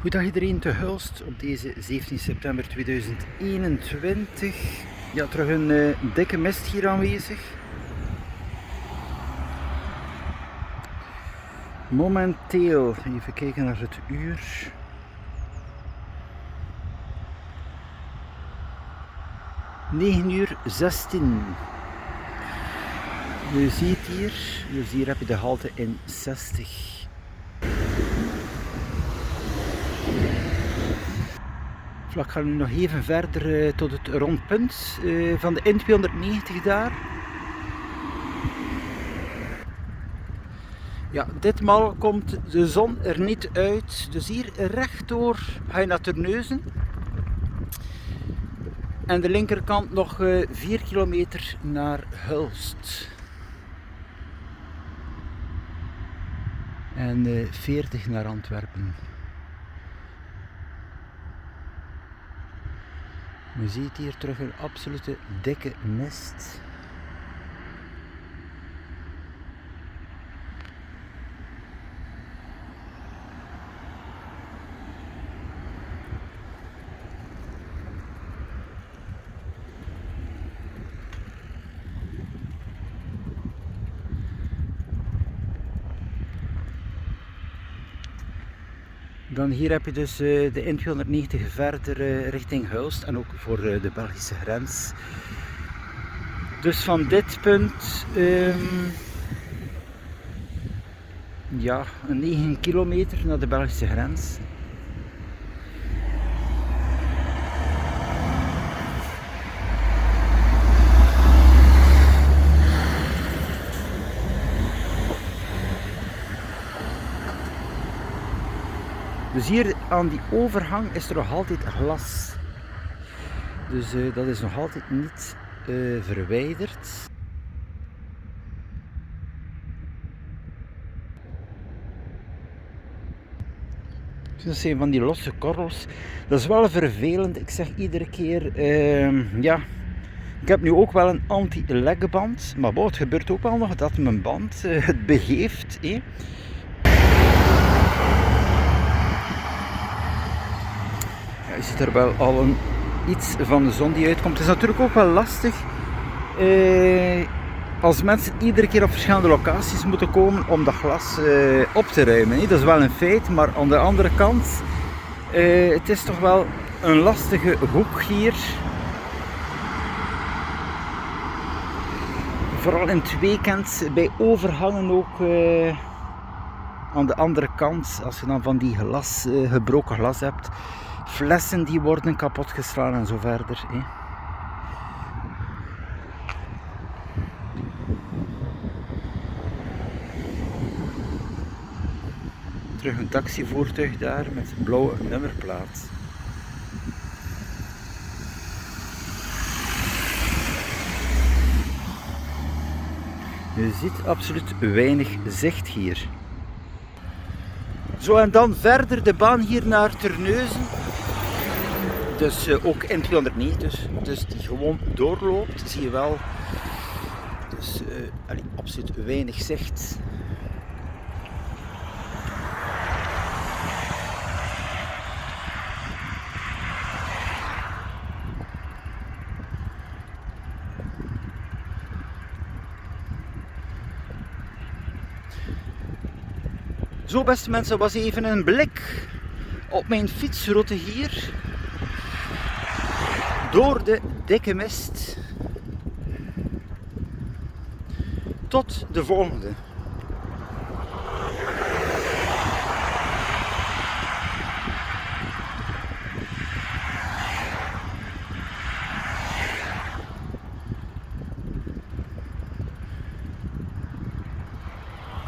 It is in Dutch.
Goedendag iedereen te Hulst op deze 17 september 2021. Ja, terug een dikke mist hier aanwezig. Momenteel, even kijken naar het uur. (9:16). Je ziet hier, dus hier heb je de halte in 60. Ik ga nu nog even verder tot het rondpunt van de N290 daar. Ja, ditmaal komt de zon er niet uit, dus hier rechtdoor ga je naar Terneuzen. En de linkerkant nog 4 kilometer naar Hulst. En 40 naar Antwerpen. Je ziet hier terug een absolute dikke mist. Dan hier heb je dus de N290 verder richting Hulst en ook voor de Belgische grens. Dus van dit punt ja, 9 kilometer naar de Belgische grens. Dus hier aan die overgang is er nog altijd glas. Dus dat is nog altijd niet verwijderd. Dus dat zijn van die losse korrels. Dat is wel vervelend. Ik zeg iedere keer, ja, ik heb nu ook wel een anti-lekband. Maar het gebeurt ook wel nog dat mijn band het begeeft. Je ziet er wel al iets van de zon die uitkomt. Het is natuurlijk ook wel lastig als mensen iedere keer op verschillende locaties moeten komen om dat glas op te ruimen. Dat is wel een feit, maar aan de andere kant, het is toch wel een lastige hoek hier. Vooral in het weekend, bij overhangen ook aan de andere kant, als je dan van die gebroken glas hebt. Flessen die worden kapot geslagen en zo verder. Terug een taxivoertuig daar met blauwe nummerplaat. Je ziet absoluut weinig zicht hier. Zo, en dan verder de baan hier naar Terneuzen. Dus ook N209, dus die gewoon doorloopt, zie je wel. Dus absoluut weinig zicht. Zo, beste mensen, was even een blik op mijn fietsroute hier. Door de dikke mist. Tot de volgende.